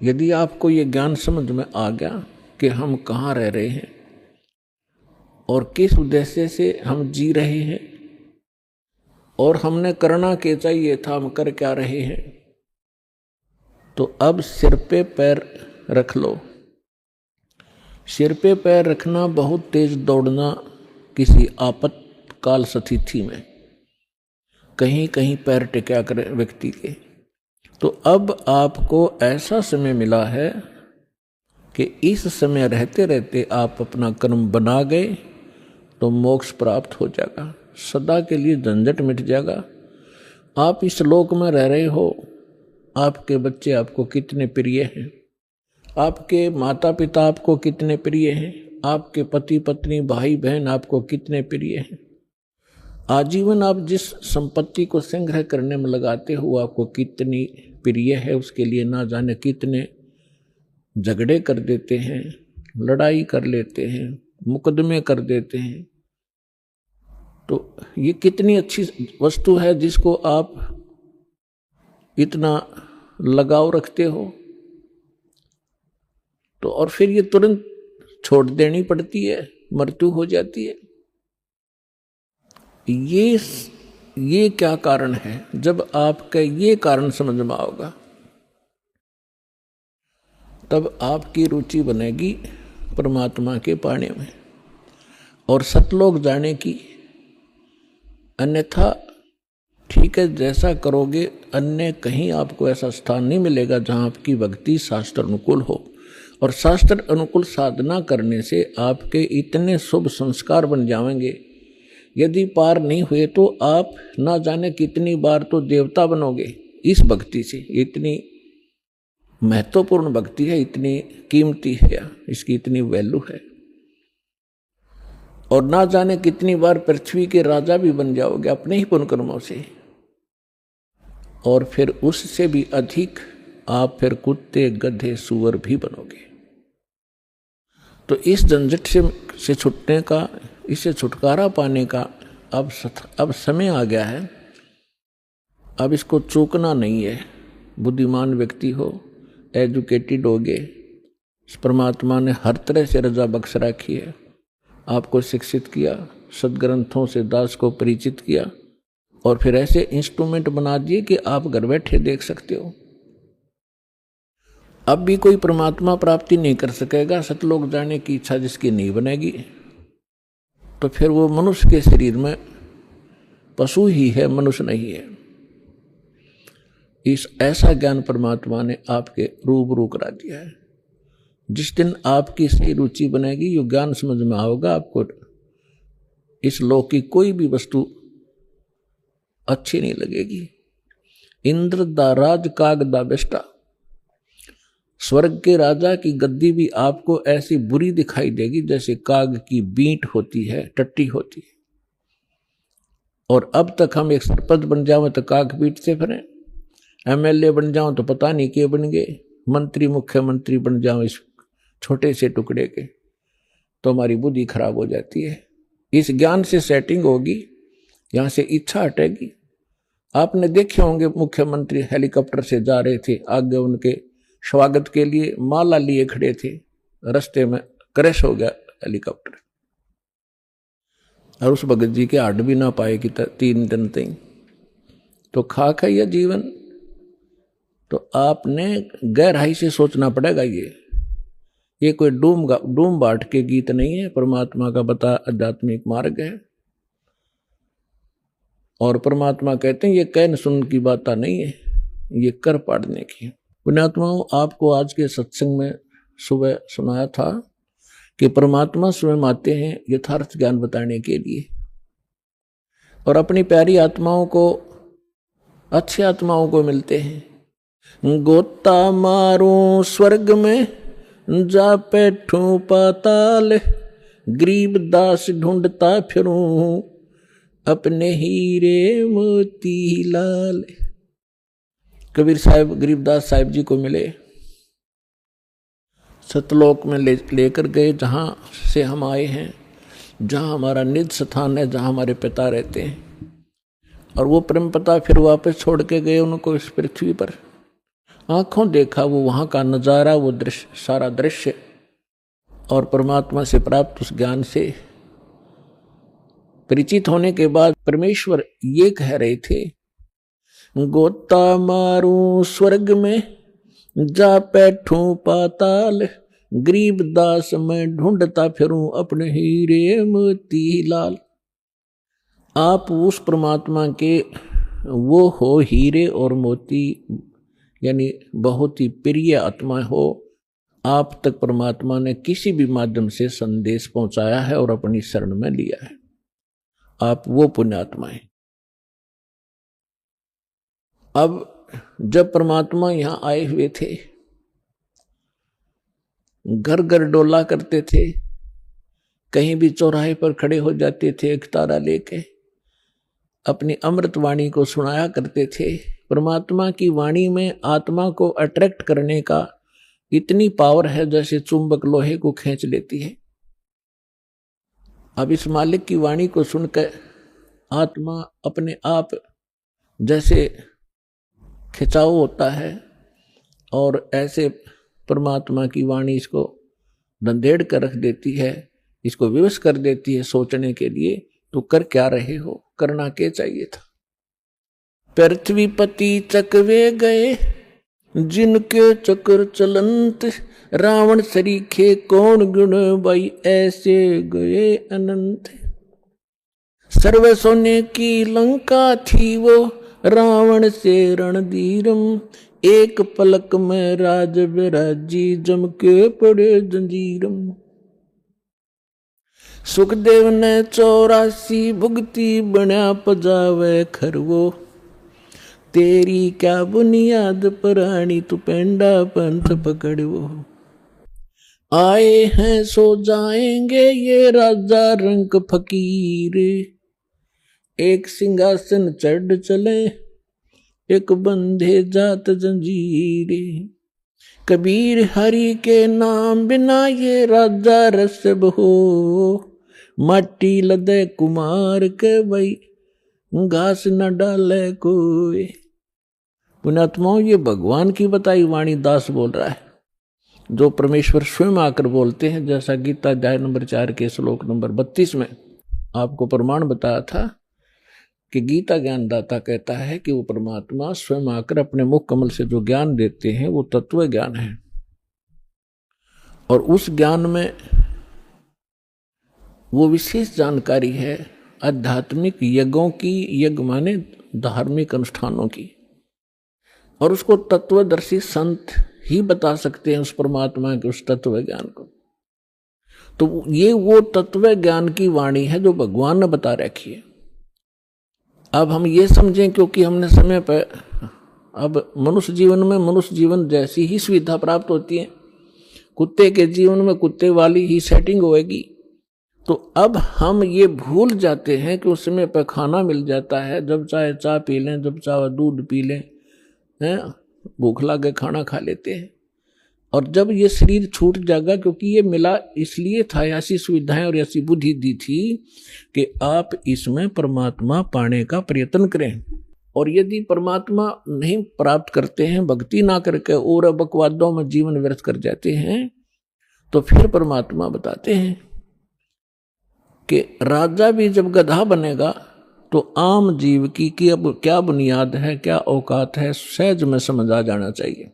यदि आपको ये ज्ञान समझ में आ गया कि हम कहाँ रह रहे हैं और किस उद्देश्य से हम जी रहे हैं और हमने करना क्या चाहिए था, हम कर क्या रहे हैं, तो अब सिर पे पैर रख लो। सिर पे पैर रखना बहुत तेज दौड़ना किसी आपातकाल स्थिति में कहीं कहीं पैर टिका कर व्यक्ति के। तो अब आपको ऐसा समय मिला है कि इस समय रहते रहते आप अपना कर्म बना गए तो मोक्ष प्राप्त हो जाएगा, सदा के लिए झंझट मिट जाएगा। आप इस लोक में रह रहे हो, आपके बच्चे आपको कितने प्रिय हैं, आपके माता पिता आपको कितने प्रिय हैं, आपके पति पत्नी भाई बहन आपको कितने प्रिय हैं। आजीवन आप जिस संपत्ति को संग्रह करने में लगाते हो आपको कितनी प्रिय है, उसके लिए ना जाने कितने झगड़े कर देते हैं, लड़ाई कर लेते हैं, मुकदमे कर देते हैं। तो ये कितनी अच्छी वस्तु है जिसको आप इतना लगाव रखते हो, तो और फिर ये तुरंत छोड़ देनी पड़ती है, मृत्यु हो जाती है। ये क्या कारण है? जब आपका ये कारण समझ में आओगा तब आपकी रुचि बनेगी परमात्मा के पाने में और सतलोक जाने की। अन्यथा ठीक है, जैसा करोगे अन्य कहीं आपको ऐसा स्थान नहीं मिलेगा जहां आपकी भक्ति शास्त्र अनुकूल हो। और शास्त्र अनुकूल साधना करने से आपके इतने शुभ संस्कार बन जाएंगे, यदि पार नहीं हुए तो आप ना जाने कितनी बार तो देवता बनोगे इस भक्ति से। इतनी महत्वपूर्ण भक्ति है, इतनी कीमती है, इसकी इतनी वैल्यू है। और ना जाने कितनी बार पृथ्वी के राजा भी बन जाओगे अपने ही पुण्य कर्मों से। और फिर उससे भी अधिक आप फिर कुत्ते गधे सूअर भी बनोगे। तो इस झंझट से छूटने का, इससे छुटकारा पाने का अब समय आ गया है। अब इसको चूकना नहीं है। बुद्धिमान व्यक्ति हो, एजुकेटेड होगे, परमात्मा ने हर तरह से रजा बख्श रखी है, आपको शिक्षित किया, सदग्रंथों से दास को परिचित किया और फिर ऐसे इंस्ट्रूमेंट बना दिए कि आप घर बैठे देख सकते हो। अब भी कोई परमात्मा प्राप्ति नहीं कर सकेगा, सतलोक जाने की इच्छा जिसकी नहीं बनेगी, तो फिर वो मनुष्य के शरीर में पशु ही है, मनुष्य नहीं है। इस ऐसा ज्ञान परमात्मा ने आपके रूबरू करा दिया है। जिस दिन आपकी सही रुचि बनेगी, यो ज्ञान समझ में आओगा, आपको इस लोक की कोई भी वस्तु अच्छी नहीं लगेगी। इंद्र दा राज काग दा बेष्टा, स्वर्ग के राजा की गद्दी भी आपको ऐसी बुरी दिखाई देगी जैसे काग की बींट होती है, टट्टी होती है। और अब तक हम एक सरपंच बन जाओ तो काग पीटते फिरें, एमएलए बन जाओ तो पता नहीं क्या बन गए, मंत्री मुख्यमंत्री बन जाओ इस छोटे से टुकड़े के, तो हमारी बुद्धि खराब हो जाती है। इस ज्ञान से सेटिंग होगी, यहां से इच्छा हटेगी। आपने देखे होंगे मुख्यमंत्री हेलीकॉप्टर से जा रहे थे, आगे उनके स्वागत के लिए माला लिए खड़े थे, रास्ते में क्रैश हो गया हेलीकॉप्टर और उस भगत जी के हड्ड भी ना पाए कि 3 दिन तक। तो खाक है यह जीवन। तो आपने गहराई से सोचना पड़ेगा। ये कोई डूम बाट के गीत नहीं है, परमात्मा का बता आध्यात्मिक मार्ग है। और परमात्मा कहते हैं ये कहन सुन की बात नहीं है, ये कर पाड़ने की। पुण्यात्माओं, आपको आज के सत्संग में सुबह सुनाया था कि परमात्मा स्वयं आते हैं यथार्थ ज्ञान बताने के लिए और अपनी प्यारी आत्माओं को, अच्छी आत्माओं को मिलते हैं। गोता मारूं स्वर्ग में जा बैठूं पाताल, गरीब दास ढूंढता फिरूं अपने हीरे मोती लाल। कबीर साहब गरीबदास साहिब जी को मिले, सतलोक में लेकर गए, जहाँ से हम आए हैं, जहाँ हमारा निज स्थान है, जहाँ हमारे पिता रहते हैं। और वो प्रेम पिता फिर वापस छोड़ के गए उनको इस पृथ्वी पर। आंखों देखा वो वहां का नजारा, वो दृश्य, सारा दृश्य, और परमात्मा से प्राप्त उस ज्ञान से परिचित होने के बाद परमेश्वर ये कह रहे थे, गोता मारू स्वर्ग में, जा बैठूं पाताल, गरीब दास मैं ढूंढता फिरूं अपने हीरे मोती लाल। आप उस परमात्मा के वो हो हीरे और मोती, यानी बहुत ही प्रिय आत्मा हो। आप तक परमात्मा ने किसी भी माध्यम से संदेश पहुंचाया है और अपनी शरण में लिया है। आप वो पुण्यात्मा हैं। अब जब परमात्मा यहां आए हुए थे, घर घर डोला करते थे, कहीं भी चौराहे पर खड़े हो जाते थे, एक तारा लेके अपनी अमृत वाणी को सुनाया करते थे। परमात्मा की वाणी में आत्मा को अट्रैक्ट करने का इतनी पावर है जैसे चुंबक लोहे को खींच लेती है। अब इस मालिक की वाणी को सुनकर आत्मा अपने आप जैसे खिंचाव होता है, और ऐसे परमात्मा की वाणी इसको धंधेड़ कर रख देती है, इसको विवश कर देती है सोचने के लिए, तो कर क्या रहे हो, करना क्या चाहिए था। पृथ्वीपति चकवे गए जिनके चक्र चलंत, रावण सरीखे कौन गुण भाई ऐसे गए अनंत। सर्व सोने की लंका थी वो रावण से रणधीरम, एक पलक में राज विराजी जम के पड़े जंजीरम। सुखदेव ने 84 भुगती बना पजावे खरवो, तेरी क्या बुनियाद परानी तू पेंडा पंथ पकड़ो। आए हैं सो जाएंगे ये राजा रंग फकीर, एक सिंहासन चढ़ चले एक बंधे जात जंजीरे। कबीर हरि के नाम बिना ये राजा रसब हो, माटी लदे कुमार के भाई घास न डाले कोई। पुण्यात्माओं, ये भगवान की बताई वाणी दास बोल रहा है, जो परमेश्वर स्वयं आकर बोलते हैं। जैसा गीता अध्याय नंबर 4 के श्लोक नंबर 32 में आपको प्रमाण बताया था कि गीता ज्ञानदाता कहता है कि वो परमात्मा स्वयं आकर अपने मुख कमल से जो ज्ञान देते हैं वो तत्व ज्ञान है, और उस ज्ञान में वो विशेष जानकारी है आध्यात्मिक यज्ञों की, यज्ञ माने धार्मिक अनुष्ठानों की, और उसको तत्वदर्शी संत ही बता सकते हैं उस परमात्मा के उस तत्व ज्ञान को। तो ये वो तत्व ज्ञान की वाणी है जो भगवान ने बता रखी है। अब हम ये समझें, क्योंकि हमने समय पर अब मनुष्य जीवन में मनुष्य जीवन जैसी ही सुविधा प्राप्त होती है, कुत्ते के जीवन में कुत्ते वाली ही सेटिंग होएगी, तो अब हम ये भूल जाते हैं कि उस समय पर खाना मिल जाता है, जब चाहे चाय पी लें, जब चाहे दूध पी लें, हैं, भूख लगे खाना खा लेते हैं। और जब ये शरीर छूट जाएगा, क्योंकि ये मिला इसलिए था, ऐसी सुविधाएं और ऐसी बुद्धि दी थी कि आप इसमें परमात्मा पाने का प्रयत्न करें। और यदि परमात्मा नहीं प्राप्त करते हैं, भक्ति ना करके और बकवादों में जीवन व्यर्थ कर जाते हैं, तो फिर परमात्मा बताते हैं कि राजा भी जब गधा बनेगा तो आम जीव की अब क्या बुनियाद है, क्या औकात है, सहज में समझ आ जाना चाहिए।